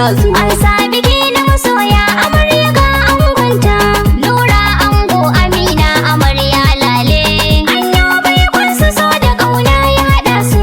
haɗa su. An sa biki na masoya amarya ga angonta. Nura ango Amina amarya lale. An yi baikon su so da ƙauna ya haɗa su.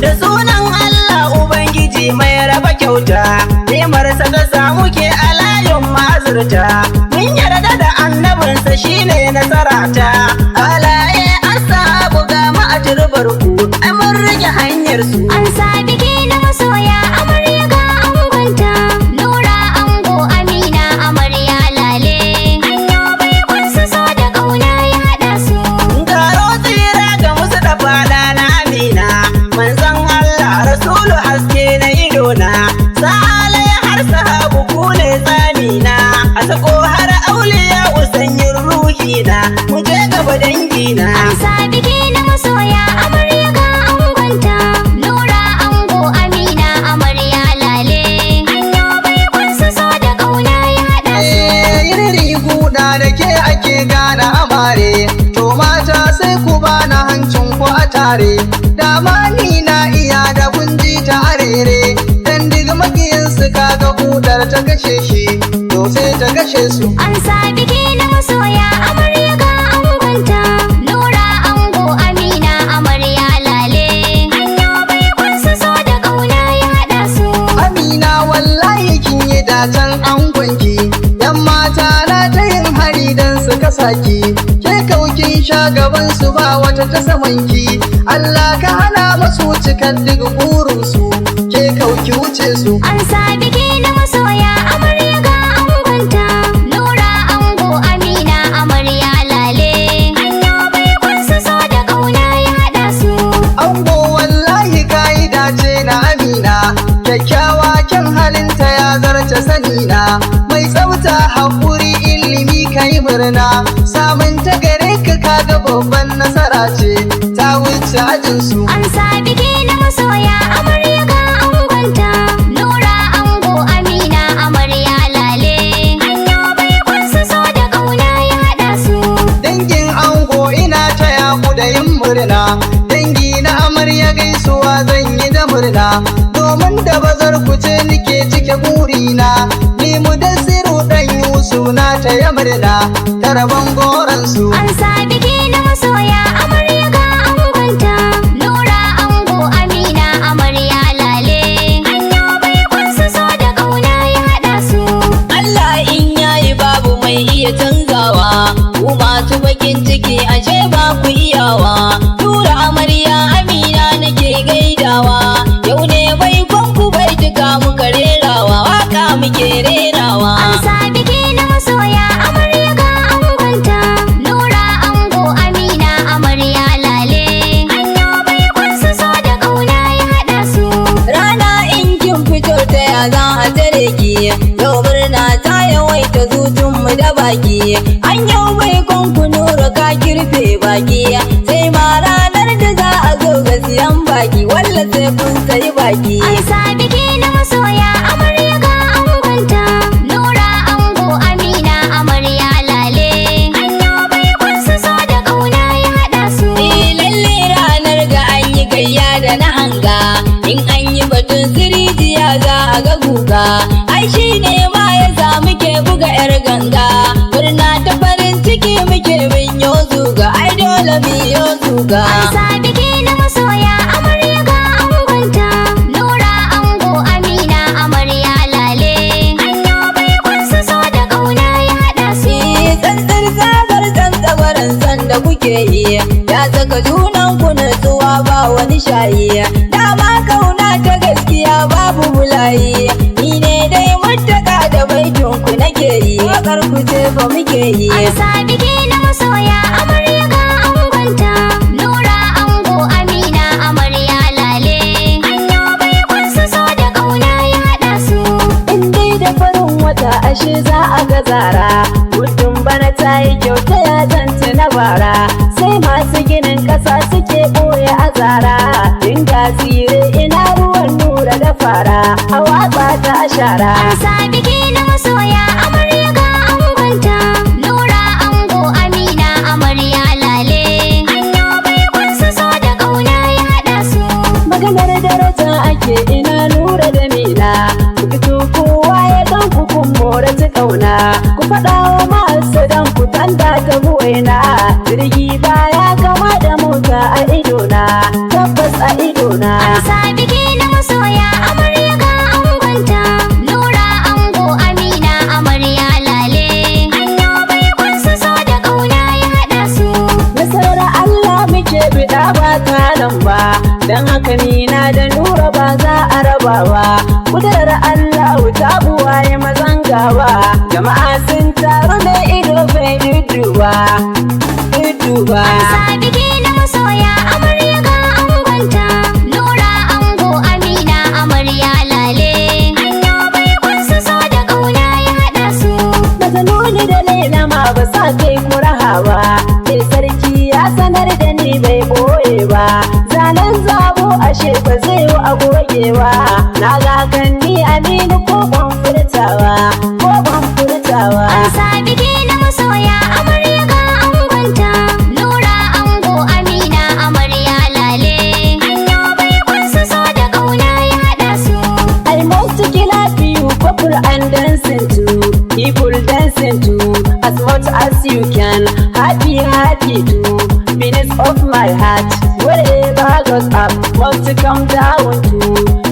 Da sunan Allah Ubangiji mai raba kyauta, nemarsa ta samu ke a layin mazurta. Mun yarda da annabinsa shine nasarata. Alaye asabu ga ma a turbar ku, ai mun rage hanyar su. An sa biki na masoya amarya ga angonta. Nura ango Amina amarya lale. An yi baikon su so da ƙauna ya haɗa su. Taro tsira ga musu da fada na Amina, manzon Allah Rasulu haske na idona. Salai har sahabu ku ne tsamina, a sako har auliya usanyin ruhina. Mu je gaba dangina. An sa biki na masoya amarya ga angonta. Nura ango Amina amarya lale. An yi baikon su so da ƙauna ya haɗa su. yin riguna da ke ake gane amare, to mata sai ku bana hancin ku a tare. Dama ni na iya da kunji ta arere, dan diga makiyin su kaga kudar ta kashe shi, to sai ta kashe su. An sa biki na masoya amarya ga angonta. Nura ango Amina amarya lale. An yi baikon su so da ƙauna ya haɗa su. Amina wallahi kin yi dacen angonki, yan mata na ta yin hari dan su kasaki. Ke kaukin sha gaban su ba wata ta samanki, Allah ka hana masu cikan duk burinsu, ke kauki wuce su. An sa biki na masoya amarya ga angonta. Nura ango Amina amarya lale. An yi baikon su so da ƙauna ya haɗa su. Ango wallahi kayi dace na Amina, kyakkyawa kyan halinta ya zarce sanina. Mai tsafta haƙuri ilimi kai murna, samun ta gare ka kaga babban nasara ce, ta wuce ajinsu. An sa biki na masoya amarya ga angonta. Nura ango Amina amarya lale. An yi baikon su so da ƙauna ya haɗa su. Dangin ango ina taya ku da yin murna, dangi na amarya gaisuwa zan yi da murna, domin da bazar ku ce nike cike burina. Ni mu da siru dan Yusuf na taya murna, taraban goransu. An sa biki na masoya amarya ga angonta. Nura ango Amina amarya lale. An yi baikon su so da ƙauna ya haɗa su. Allah in yayi babu mai iya canzawa, ku masu bakin ciki ashe ba ku iyawa. Tura amarya Amina nake gaidawa, yau ne baikon ku bai tuka muka rerawa, waka muke rerawa. An sa biki na masoya amarya ga angonta. Nura ango Amina amarya lale. An yi baikon su so da ƙauna ya haɗa su. Rana in kin fito ta ya za a tare ki, yau murna ta yawaita zutunmu da baki. An yau baikon ku Nura ka kirfe baki, sai ma ranar da za a zo ga siyan baki, walla sai kun sayi baki. An sa biki na masoya amarya ga angonta. Nura ango Amina amarya lale. An yi baikon su so da ƙauna ya haɗa su. Lalle ranar ga an yi gayya da na hanga, in an yi batun sirijiya za a ga guga. Ai shi ne ma ya sa muke buga 'yar ganga, murna ta farin ciki muke min yo zuga, ai dole mi yo zuga. An sa biki na masoya amarya ga angonta. Nura ango Amina amarya lale. An yi baikon su so da ƙauna ya haɗa su. Tsantsar tsabar tsantsabaran san da kuke yi, ya saka junan ku nutsuwa ba wani shayi. Dama kauna ta gaskiya babu bulayi, ni ne dai mutaka da baitin ku nake yi, wakar ku ce fa muke yi. An sa biki na masoya amarya ga angonta. Nura ango Amina amarya lale. An yi baikon su so da ƙauna ya haɗa su. In dai da farin wata ashe za a ga zara, mutum bana ta yi kyauta ya zanta na bara, sai masu ginin ƙasa suke ɓoye azara. Dinga tsire ina ruwan Nura da fara, a watsa ta shara. An sa biki na masoya amarya ga angonta. Nura ango ku faɗa wa masu dan ku tanda ta buwaina. Jirgi baya kama da mota a idona, tabbas a idona. An sa biki na masoya amarya ga angonta, Nura ango Amina amarya lale. Hanyo bai kunsa so da ƙauna ya haɗa su. Nasarar Allah muke biɗa ba talan ba, don haka ni na da Nura ba za a raba ba. Kudurar Allah ta buwaye mazan gaba, jama'a sun taru da ido bai dudduba. An sa biki na masoya amarya ga angonta, Nura ango Amina amarya lale. Hanyo bai kunsa so da ƙauna ya haɗa su. Daga nuni da laila ma ba sa kai muraha ba, sai sarki ya sanar da ni bai ɓoye ba. Zanen zabo ashe ba zai yi a goge ba, na ga kan ni Aminu ko ban furtawa, ko ban furtawa. An sa biki na masoya amarya ga angonta, Nura ango Amina amarya lale. Hanyo bai kunsa so da ƙauna ya haɗa su. I must kill you, couple and dancing to, people dancing to, as much as you can. Happy to, finish of my heart. Whatever goes up, must come down to.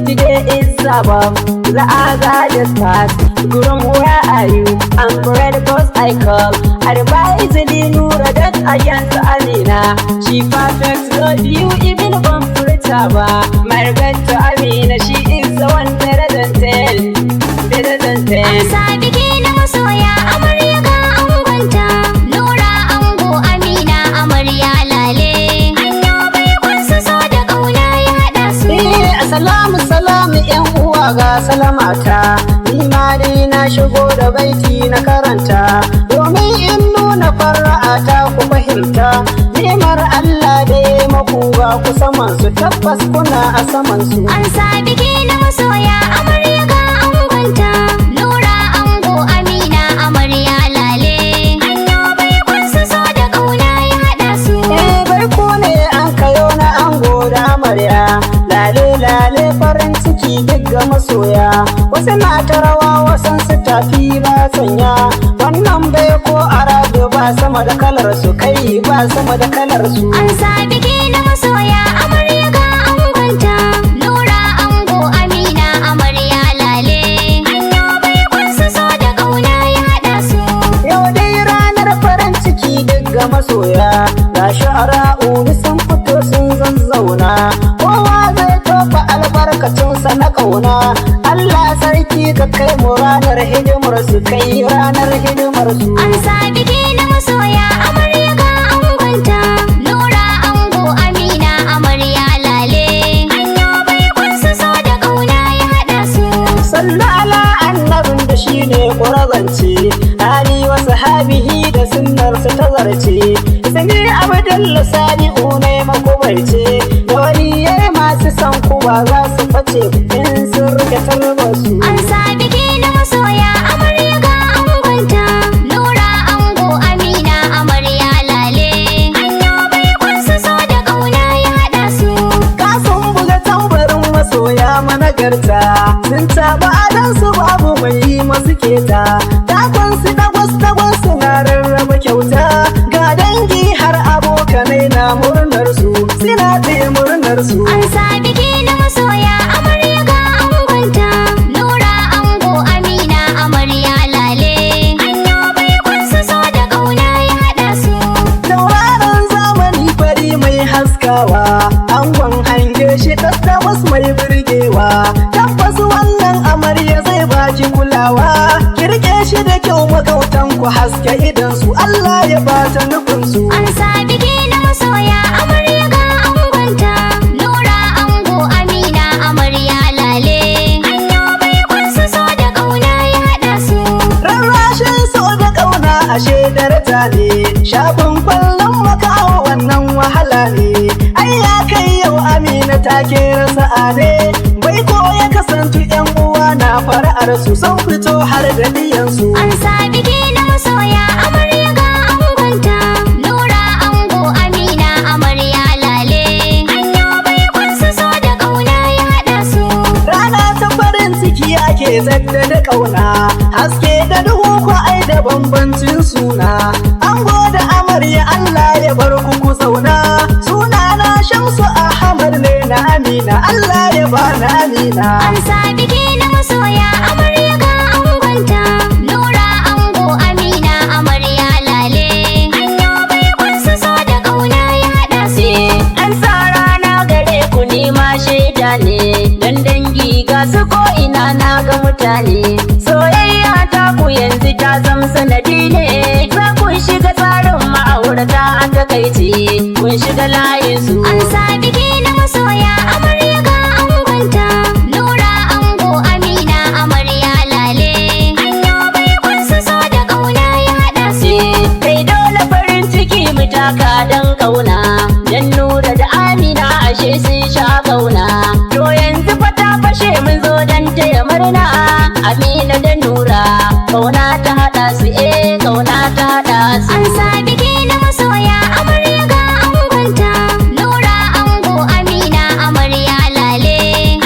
Today is Sabbath, the other just passed. Gurum, where are you? I'm ready cause I call. Advise the Nura that against Amina. She perfect love you even from Furtaba. My regret to Amina, she is the one better than 10. Better than 10. An sa biki na masoya amarya ga angonta, Nura ango Amina amarya lale. Hanyo bai kunsa so da ƙauna ya haɗa su. Assalamu salamu yan uwa ga salamata, ni ma dai na shigo da baiti na karanta, domin in nuna fara'ata ku fahimta. Nemar Allah da ya maku ga ku saman su, tabbas kuna a saman su. An sa biki na masoya amarya ga angonta, Nura ango Amina amarya lale. Hanyo bai kunsa so da ƙauna ya haɗa su. Barko ne an kayo na ango da amarya, lale lale farin ciki duk ga masoya. Wasu na ta rawa wasan su tafi ba sanya, wannan bai ko arabe ba sama da kalar su, kai ba sama da kalar su. An sa biki na masoya amarya ga angonta, Nura ango Amina amarya lale. Hanyo bai kunsa so da ƙauna ya haɗa su. Yau dai ranar farin ciki duk ga masoya, ga shu'ara'u sun fito sun zazzauna, kowa zai tofa albarkacinsa na ƙauna. Allah sarki ka kai mu ranar hidimar su, kai ranar hidimar su. An sa biki na masoya amarya ga angonta, Nura ango Amina amarya lale. Hanyo bai kunsa so da ƙauna ya haɗa su. Sallu ala annabin da shi ne ƙurazance, Ali wa sahabihi da sunnarsa ta zarce. Sani abdalla sani'u ne makubarce, da waliyai masu san ku ba za su face in sun rike tarbarsu. An sa biki na masoya amarya ga angonta, Nura ango Amina amarya lale. Hanyo bai kunsa so da ƙauna ya haɗa su. Kasun buga tambarin masoya managarta, sun taɓa adansu babu mai yi masu keta. Takonsu dagwas na rarraba kyauta, ga dangi har abokanai na murnar su, suna tsaye murnar su. An sa biki na masoya amarya ga angonta, Nura ango Amina amarya lale. Hanyo bai kunsa so da ƙauna ya haɗa su. Tauraron zamani fari mai haskawa, angon hange shi tattawas mai burgewa. Tabbas wannan amarya zai baki kulawa, kirke shi da kyau magautan ku haske idan su, Allah ya bata nufin su. An sa biki na masoya amarya ga angonta, Nura ango Amina amarya lale. Hanyo bai kunsa so da ƙauna ya haɗa su. Rarrashin so da ƙauna ashe darata ne, shafin kwallon makawa wannan wahala ne. Ai ya kai yau Amina ta kera sa'ade, bai ko ya kasantu yan uwa na fara'ar su, sun fito har da niyansu. An sa biki na masoya amarya ga angonta, Nura ango Amina amarya lale. Hanyo bai kunsa so da ƙauna ya haɗa su. Rana ta farin ciki ake jaddada ƙauna, haske da duhu ko ai daban bambancin suna. Ango da amarya Allah ya bar ku zauna. Suna na Shamsu Ahmad ne na Amina, Allah ya bani Amina. An sa biki na masoya amarya ga angonta. Nura ango Amina amarya lale. An yi baikonsu so da ƙauna ya haɗa su. An sa rana gare ku nima shaida ne, dan dangi ga su ko ina na ga mutane. Soyayya ta ku yanzu ta zam sanadi ne, za ku shiga tsarin ma'aurata a takaice, kun shiga layin su. An sa biki na masoya amarya ga angonta. Nura ango Amina amarya lale. An yi baikonsu so da ƙauna ya haɗa su. Kai dole farin ciki mu taka dan kauna, dan Nura da Amina ashe sun sha kauna. To yanzu fa ta fashe mun zo dan taya murna, Amina da Nura kauna ta haɗa su, kauna ta haɗa su. An sa biki na masoya amarya ga angonta. Nura ango Amina amarya lale.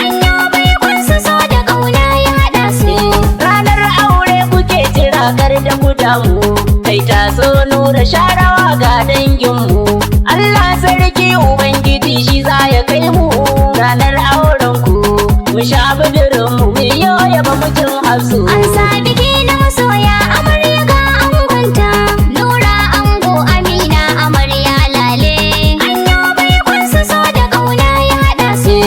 An yi baikonsu so da ƙauna ya haɗa su. Ranar aure kuke jira kar da ku damu, kai taso Nura sharawa ga danginmu. Allah sarki Ubangiji shi za ya kai mu ranar auren ku, mu sha bidirin mu yo yaba mutum hafsu. An sa biki na masoya amarya ga angonta. Nura ango Amina amarya lale. An yi baikonsu so da ƙauna ya haɗa su.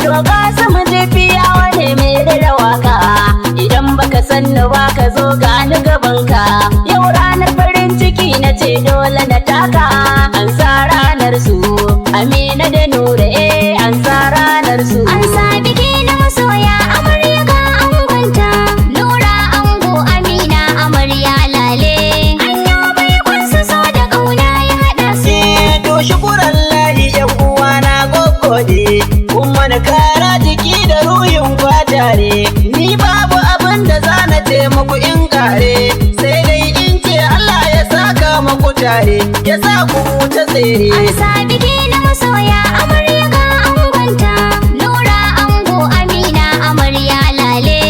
To ga su mu tafiya wane mai da waka, idan baka sanni ba ka zo gani gabanka. Yau ranar farin ciki na ce dole na taka, an sa ranar su Amina da Nura an sa ranar su. An sa biki na masoya amarya ga angonta. Nura ango Amina amarya lale. An yi baikonsu so da ƙauna ya haɗa su. To shukuran lahi yan uwa na gogode, kuma na kara jiki da ruhin kwatare. Ni babu abin da za na taimako in kare, sai dai in ce Allah ya saka maku tare, ya sa ku ta tsere. An sa biki na masoya amarya ga angonta. Nura ango Amina amarya lale.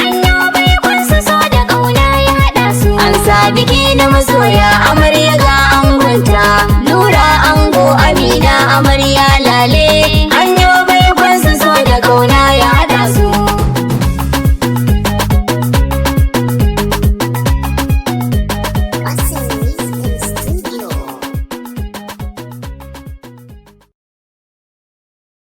An yi baikonsu so da ƙauna ya haɗa su. An sa biki na masoya